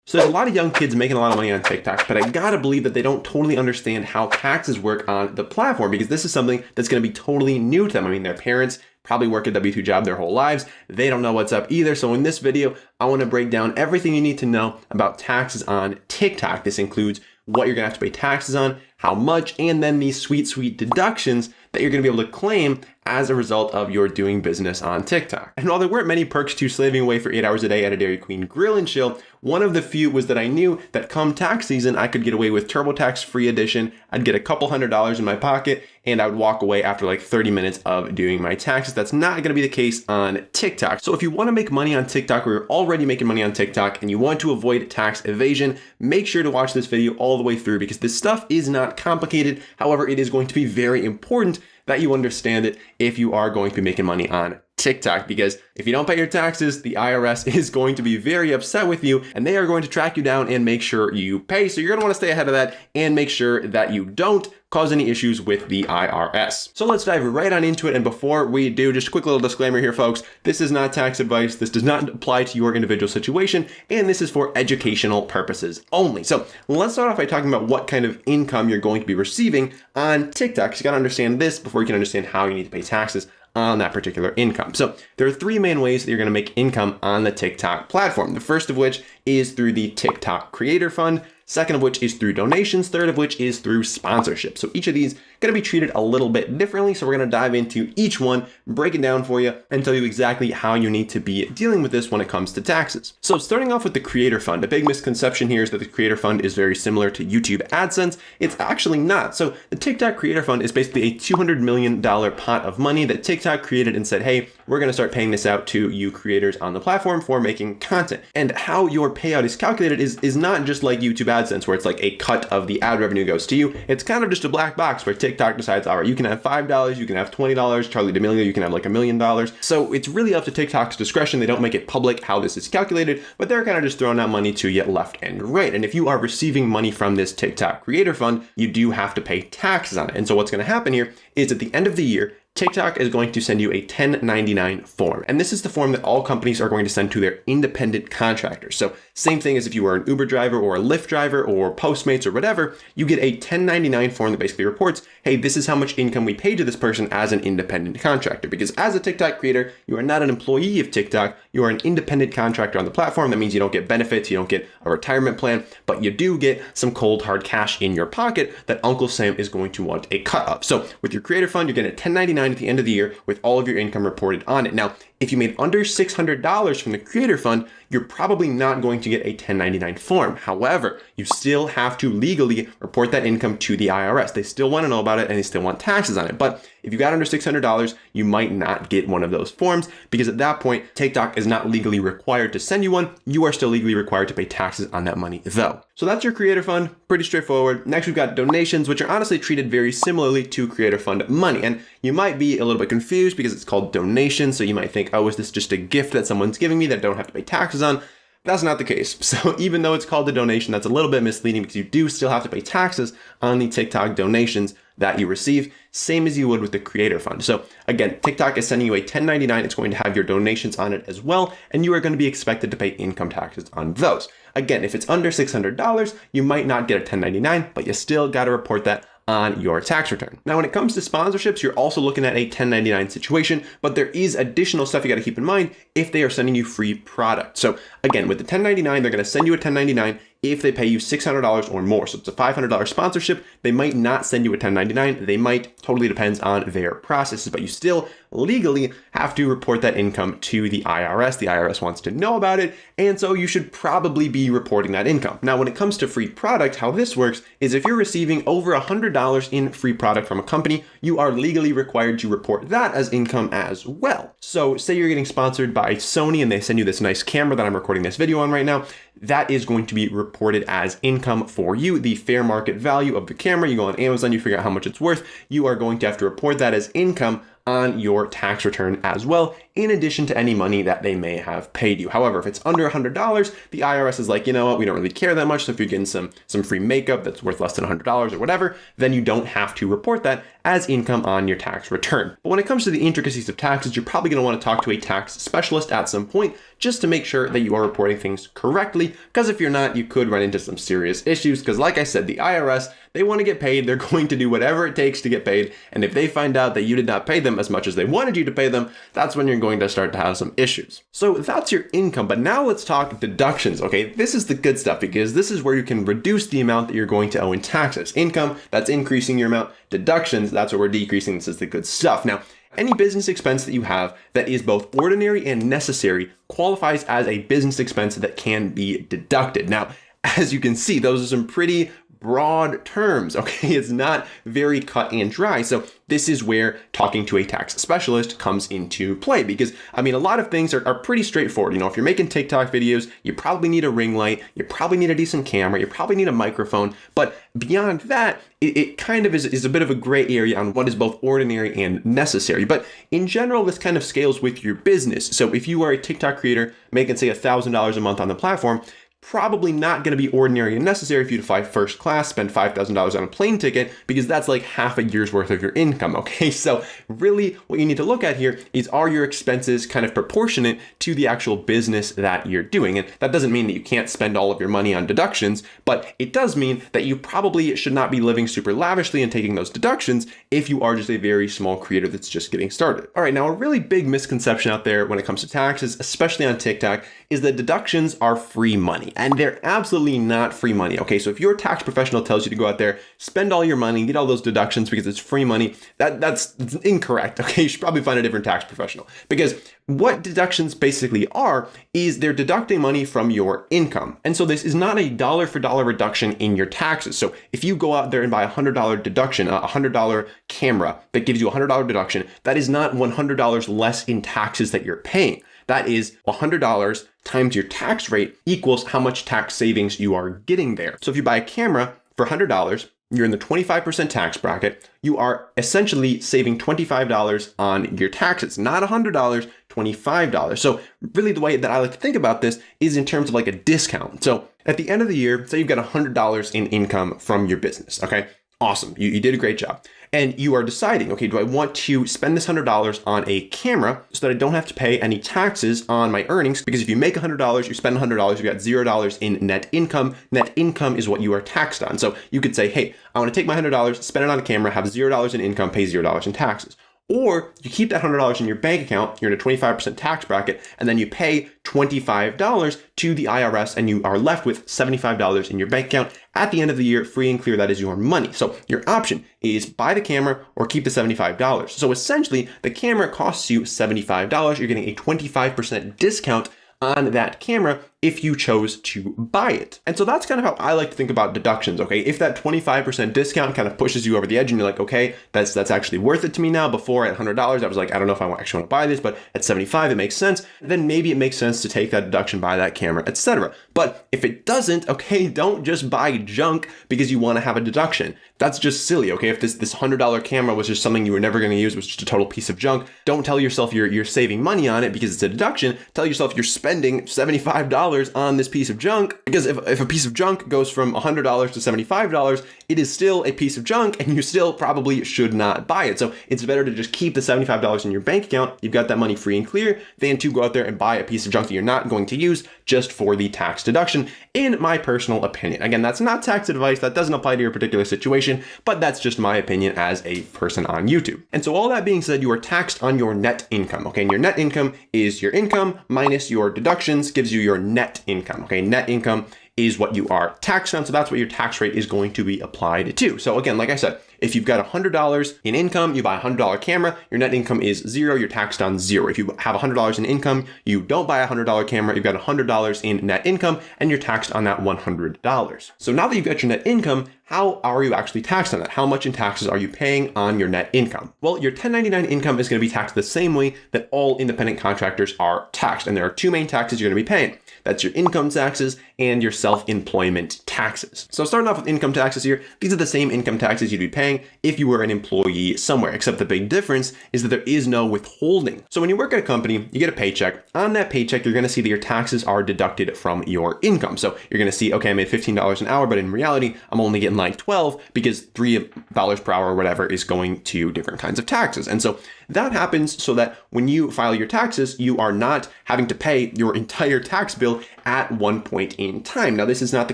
So there's a lot of young kids making a lot of money on TikTok, but I gotta believe that they don't totally understand how taxes work on the platform, because this is something that's gonna be totally new to them. I mean, their parents probably work a W-2 job their whole lives. They don't know what's up either. So in this video, I wanna break down everything you need to know about taxes on TikTok. This includes what you're gonna have to pay taxes on, how much, and then these sweet deductions that you're gonna be able to claim as a result of your doing business on TikTok. And while there weren't many perks to slaving away for 8 hours a day at a Dairy Queen grill and chill, one of the few was that I knew that come tax season, I could get away with TurboTax free edition. I'd get a couple $100 in my pocket and I would walk away after like 30 minutes of doing my taxes. That's not gonna be the case on TikTok. So if you wanna make money on TikTok, or you're already making money on TikTok and you want to avoid tax evasion, make sure to watch this video all the way through, because this stuff is not complicated. However, it is going to be very important that you understand it if you are going to be making money on TikTok, because if you don't pay your taxes, the IRS is going to be very upset with you and they are going to track you down and make sure you pay. So you're going to want to stay ahead of that and make sure that you don't cause any issues with the IRS. So let's dive right on into it. And before we do, just a quick little disclaimer here, folks. This is not tax advice. This does not apply to your individual situation, and this is for educational purposes only. So let's start off by talking about what kind of income you're going to be receiving on TikTok. So you got to understand this before you can understand how you need to pay taxes on that particular income. So there are three main ways that you're going to make income on the TikTok platform. The first of which is through the TikTok Creator Fund. Second of which is through donations. Third of which is through sponsorship. So each of these going to be treated a little bit differently. So we're going to dive into each one, break it down for you, and tell you exactly how you need to be dealing with this when it comes to taxes. So starting off with the Creator Fund, a big misconception here is that the Creator Fund is very similar to YouTube AdSense. It's actually not. So the TikTok Creator Fund is basically a $200 million pot of money that TikTok created and said, hey, we're going to start paying this out to you creators on the platform for making content. And how your payout is calculated is not just like YouTube AdSense, where it's like a cut of the ad revenue goes to you. It's kind of just a black box where TikTok decides, all right, you can have $5, you can have $20, Charlie D'Amelio, you can have like $1 million. So it's really up to TikTok's discretion. They don't make it public how this is calculated, but they're kind of just throwing out money to you left and right. And if you are receiving money from this TikTok Creator Fund, you do have to pay taxes on it. And so what's going to happen here is at the end of the year, TikTok is going to send you a 1099 form. And this is the form that all companies are going to send to their independent contractors. So same thing as if you were an Uber driver or a Lyft driver or Postmates or whatever, you get a 1099 form that basically reports, hey, this is how much income we paid to this person as an independent contractor. Because as a TikTok creator, you are not an employee of TikTok, you are an independent contractor on the platform. That means you don't get benefits, you don't get a retirement plan, but you do get some cold hard cash in your pocket that Uncle Sam is going to want a cut of. So with your Creator Fund, you're getting a 1099 at the end of the year with all of your income reported on it. Now, if you made under $600 from the Creator Fund, you're probably not going to get a 1099 form. However, you still have to legally report that income to the IRS. They still want to know about it and they still want taxes on it. But if you got under $600, you might not get one of those forms, because at that point, TikTok is not legally required to send you one. You are still legally required to pay taxes on that money though. So that's your Creator Fund, pretty straightforward. Next, we've got donations, which are honestly treated very similarly to Creator Fund money. And you might be a little bit confused because it's called donation. So you might think, oh, is this just a gift that someone's giving me that I don't have to pay taxes on? That's not the case. So even though it's called a donation, that's a little bit misleading, because you do still have to pay taxes on the TikTok donations that you receive, same as you would with the Creator Fund. So again, TikTok is sending you a 1099. It's going to have your donations on it as well, and you are going to be expected to pay income taxes on those. Again, if it's under $600, you might not get a 1099, but you still got to report that on your tax return. Now, when it comes to sponsorships, you're also looking at a 1099 situation, but there is additional stuff you got to keep in mind if they are sending you free product. So again, with the 1099, they're going to send you a 1099 if they pay you $600 or more. So it's a $500 sponsorship. They might not send you a 1099. They might, totally depends on their processes, but you still legally have to report that income to the IRS. The IRS wants to know about it, and so you should probably be reporting that income. Now, when it comes to free product, how this works is if you're receiving over $100 in free product from a company, you are legally required to report that as income as well. So say you're getting sponsored by Sony and they send you this nice camera that I'm recording this video on right now. That is going to be reported as income for you. The fair market value of the camera, you go on Amazon, you figure out how much it's worth. You are going to have to report that as income on your tax return as well. in addition to any money that they may have paid you. However, if it's under $100, the IRS is like, you know what, we don't really care that much. So if you're getting some free makeup that's worth less than $100 or whatever, then you don't have to report that as income on your tax return. But when it comes to the intricacies of taxes, you're probably going to want to talk to a tax specialist at some point just to make sure that you are reporting things correctly. Because if you're not, you could run into some serious issues. Because like I said, the IRS, they want to get paid. They're going to do whatever it takes to get paid. And if they find out that you did not pay them as much as they wanted you to pay them, that's when you're going to start to have some issues. So that's your income. But now let's talk deductions. Okay, this is the good stuff because this is where you can reduce the amount that you're going to owe in taxes. Income, that's increasing your amount. Deductions, that's what we're decreasing. This is the good stuff. Now, any business expense that you have that is both ordinary and necessary qualifies as a business expense that can be deducted. Now, as you can see, those are some pretty broad terms, okay? It's not very cut and dry. So this is where talking to a tax specialist comes into play because, I mean, a lot of things are pretty straightforward. You know, if you're making TikTok videos, you probably need a ring light, you probably need a decent camera, you probably need a microphone. But beyond that, it kind of is a bit of a gray area on what is both ordinary and necessary. But in general, this kind of scales with your business. So if you are a TikTok creator making, say, $1,000 a month on the platform, probably not going to be ordinary and necessary for you to fly first class, spend $5,000 on a plane ticket, because that's like half a year's worth of your income, okay? So really what you need to look at here is, are your expenses kind of proportionate to the actual business that you're doing? And that doesn't mean that you can't spend all of your money on deductions, but it does mean that you probably should not be living super lavishly and taking those deductions if you are just a very small creator that's just getting started. All right, now a really big misconception out there when it comes to taxes, especially on TikTok, is that deductions are free money. And they're absolutely not free money, okay? So if your tax professional tells you to go out there, spend all your money, get all those deductions because it's free money, that's incorrect, okay? You should probably find a different tax professional. Because what deductions basically are is they're deducting money from your income. And so this is not a dollar for dollar reduction in your taxes. So if you go out there and buy a $100 deduction, a $100 camera that gives you a $100 deduction, that is not $100 less in taxes that you're paying. That is $100 times your tax rate equals how much tax savings you are getting there. So if you buy a camera for $100, you're in the 25% tax bracket, you are essentially saving $25 on your taxes, not $100, $25. So really the way that I like to think about this is in terms of like a discount. So at the end of the year, say you've got $100 in income from your business, okay? Awesome, you did a great job. And you are deciding, okay, do I want to spend this $100 on a camera so that I don't have to pay any taxes on my earnings? Because if you make $100, you spend $100, you got $0 in net income. Net income is what you are taxed on. So you could say, hey, I want to take my $100, spend it on a camera, have $0 in income, pay $0 in taxes. Or you keep that $100 in your bank account, you're in a 25% tax bracket, and then you pay $25 to the IRS and you are left with $75 in your bank account. At the end of the year, free and clear, that is your money. So your option is buy the camera or keep the $75. So essentially, the camera costs you $75. You're getting a 25% discount on that camera if you chose to buy it. And so that's kind of how I like to think about deductions, okay? If that 25% discount kind of pushes you over the edge and you're like, okay, that's actually worth it to me now. Before at $100, I was like, I don't know if I actually want to buy this, but at $75, it makes sense. Then maybe it makes sense to take that deduction, buy that camera, etc. But if it doesn't, okay, don't just buy junk because you want to have a deduction. That's just silly, okay? If this $100 camera was just something you were never going to use, was just a total piece of junk, don't tell yourself you're saving money on it because it's a deduction. Tell yourself you're spending $75 on this piece of junk, because if a piece of junk goes from $100 to $75, it is still a piece of junk and you still probably should not buy it. So it's better to just keep the $75 in your bank account. You've got that money free and clear than to go out there and buy a piece of junk that you're not going to use just for the tax deduction, in my personal opinion. Again, that's not tax advice. That doesn't apply to your particular situation, but that's just my opinion as a person on YouTube. And so all that being said, you are taxed on your net income, okay? And your net income is your income minus your deductions gives you your net income, okay? Net income is what you are taxed on, so that's what your tax rate is going to be applied to. So again, like I said, if you've got $100 in income, you buy a $100 camera, your net income is $0, you're taxed on $0. If you have $100 in income, you don't buy a $100 camera, you've got $100 in net income, and you're taxed on that $100. So now that you've got your net income, how are you actually taxed on that? How much in taxes are you paying on your net income? Well, your 1099 income is going to be taxed the same way that all independent contractors are taxed. And there are two main taxes you're going to be paying. That's your income taxes and your self-employment tax. taxes. So starting off with income taxes here, these are the same income taxes you'd be paying if you were an employee somewhere, except the big difference is that there is no withholding. So when you work at a company, you get a paycheck. On that paycheck, you're going to see that your taxes are deducted from your income. So you're going to see, okay, I made $15 an hour, but in reality, I'm only getting like 12 because $3 per hour or whatever is going to different kinds of taxes. And so that happens so that when you file your taxes, you are not having to pay your entire tax bill at one point in time. Now, this is not the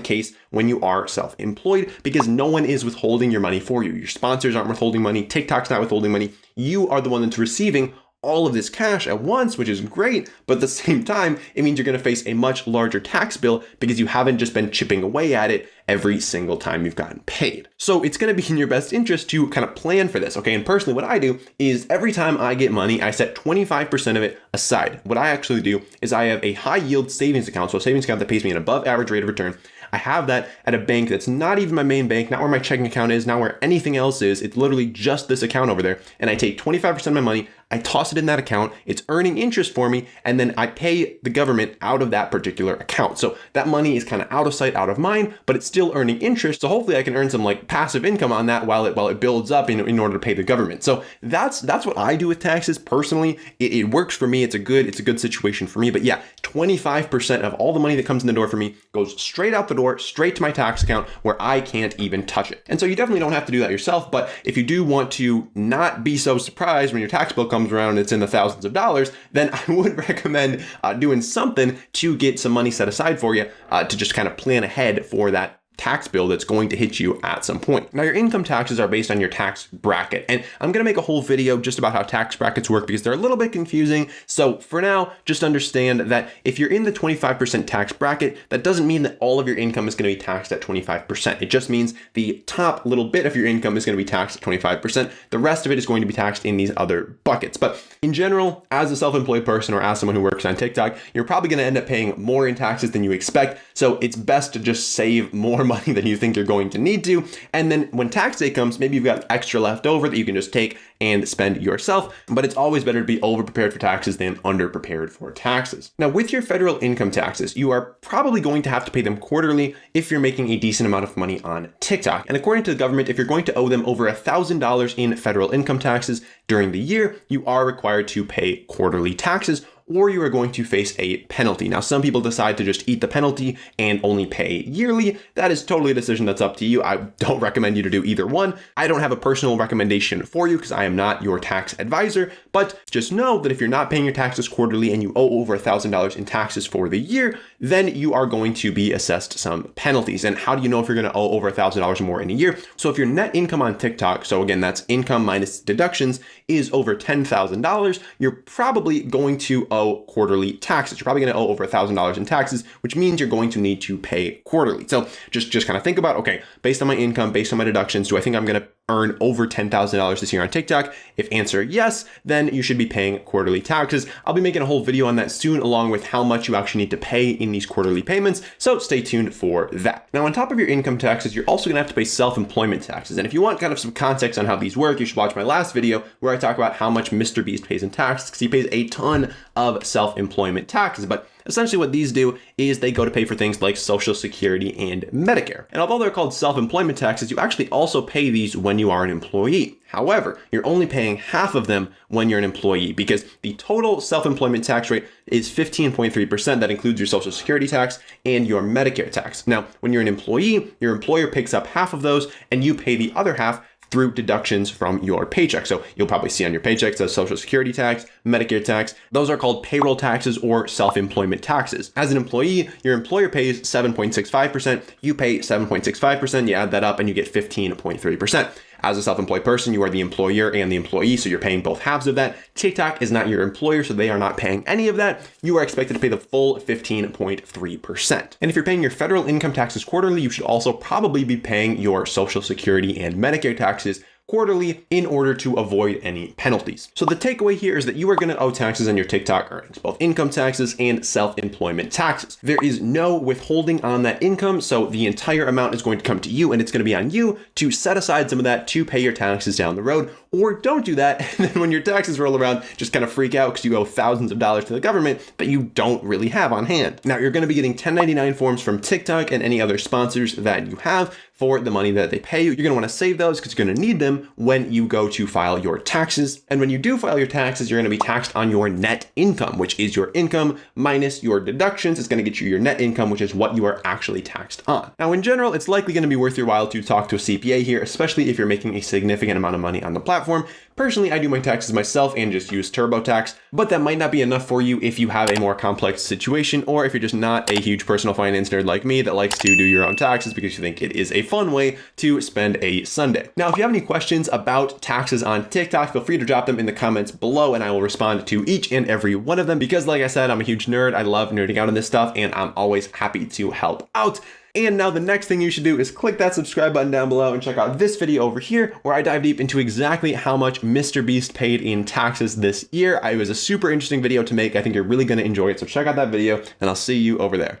case when you are self-employed because no one is withholding your money for you. Your sponsors aren't withholding money. TikTok's not withholding money. You are the one that's receiving all of this cash at once, which is great. But at the same time, it means you're going to face a much larger tax bill because you haven't just been chipping away at it every single time you've gotten paid. So it's going to be in your best interest to kind of plan for this. Okay. And personally, what I do is every time I get money, I set 25% of it aside. What I actually do is I have a high yield savings account. So a savings account that pays me an above average rate of return. I have that at a bank that's not even my main bank, not where my checking account is, not where anything else is. It's literally just this account over there. And I take 25% of my money, I toss it in that account, it's earning interest for me, and then I pay the government out of that particular account. So that money is kind of out of sight, out of mind, but it's still earning interest. So hopefully I can earn some like passive income on that while it builds up in order to pay the government. So that's what I do with taxes personally. It works for me. It's a good situation for me. But yeah, 25% of all the money that comes in the door for me goes straight out the door, straight to my tax account where I can't even touch it. And so you definitely don't have to do that yourself. But if you do want to not be so surprised when your tax bill comes around and it's in the thousands of dollars, then I would recommend doing something to get some money set aside for you to just kind of plan ahead for that tax bill that's going to hit you at some point. Now, your income taxes are based on your tax bracket, and I'm going to make a whole video just about how tax brackets work because they're a little bit confusing. So for now, just understand that if you're in the 25% tax bracket, that doesn't mean that all of your income is going to be taxed at 25%. It just means the top little bit of your income is going to be taxed at 25%. The rest of it is going to be taxed in these other buckets. But in general, as a self-employed person or as someone who works on TikTok, you're probably going to end up paying more in taxes than you expect. So it's best to just save more money than you think you're going to need to. And then when tax day comes, maybe you've got extra left over that you can just take and spend yourself. But it's always better to be over prepared for taxes than under prepared for taxes. Now, with your federal income taxes, you are probably going to have to pay them quarterly if you're making a decent amount of money on TikTok. And according to the government, if you're going to owe them over $1,000 in federal income taxes during the year, you are required to pay quarterly taxes, or you are going to face a penalty. Now, some people decide to just eat the penalty and only pay yearly. That is totally a decision that's up to you. I don't recommend you to do either one. I don't have a personal recommendation for you because I am not your tax advisor, but just know that if you're not paying your taxes quarterly and you owe over $1,000 in taxes for the year, then you are going to be assessed some penalties. And how do you know if you're going to owe over $1,000 more in a year? So if your net income on TikTok, so again, that's income minus deductions, is over $10,000, you're probably going to owe quarterly taxes. You're probably going to owe over $1,000 in taxes, which means you're going to need to pay quarterly. So just kind of think about, okay, based on my income, based on my deductions, do I think I'm going to earn over $10,000 this year on TikTok? If answer yes, then you should be paying quarterly taxes. I'll be making a whole video on that soon, along with how much you actually need to pay in these quarterly payments. So stay tuned for that. Now, on top of your income taxes, you're also going to have to pay self-employment taxes. And if you want kind of some context on how these work, you should watch my last video where I talk about how much Mr. Beast pays in taxes, because he pays a ton of self-employment taxes. But essentially what these do is they go to pay for things like Social Security and Medicare. And although they're called self-employment taxes, you actually also pay these when you are an employee. However, you're only paying half of them when you're an employee because the total self-employment tax rate is 15.3%. That includes your Social Security tax and your Medicare tax. Now, when you're an employee, your employer picks up half of those and you pay the other half through deductions from your paycheck. So you'll probably see on your paycheck the Social Security tax, Medicare tax. Those are called payroll taxes or self-employment taxes. As an employee, your employer pays 7.65%. You pay 7.65%. You add that up and you get 15.3%. As a self-employed person, you are the employer and the employee, so you're paying both halves of that. TikTok is not your employer, so they are not paying any of that. You are expected to pay the full 15.3%. And if you're paying your federal income taxes quarterly, you should also probably be paying your Social Security and Medicare taxes quarterly in order to avoid any penalties. So the takeaway here is that you are going to owe taxes on your TikTok earnings, both income taxes and self-employment taxes. There is no withholding on that income, so the entire amount is going to come to you, and it's going to be on you to set aside some of that to pay your taxes down the road, or don't do that, and then when your taxes roll around, just kind of freak out because you owe thousands of dollars to the government that you don't really have on hand. Now, you're going to be getting 1099 forms from TikTok and any other sponsors that you have for the money that they pay you. You're going to want to save those because you're going to need them when you go to file your taxes. And when you do file your taxes, you're going to be taxed on your net income, which is your income minus your deductions. It's going to get you your net income, which is what you are actually taxed on. Now, in general, it's likely going to be worth your while to talk to a CPA here, especially if you're making a significant amount of money on the platform. Personally, I do my taxes myself and just use TurboTax, but that might not be enough for you if you have a more complex situation, or if you're just not a huge personal finance nerd like me that likes to do your own taxes because you think it is a fun way to spend a Sunday. Now, if you have any questions about taxes on TikTok, feel free to drop them in the comments below and I will respond to each and every one of them because, like I said, I'm a huge nerd. I love nerding out on this stuff and I'm always happy to help out. And now the next thing you should do is click that subscribe button down below and check out this video over here where I dive deep into exactly how much Mr. Beast paid in taxes this year. It was a super interesting video to make. I think you're really going to enjoy it. So check out that video and I'll see you over there.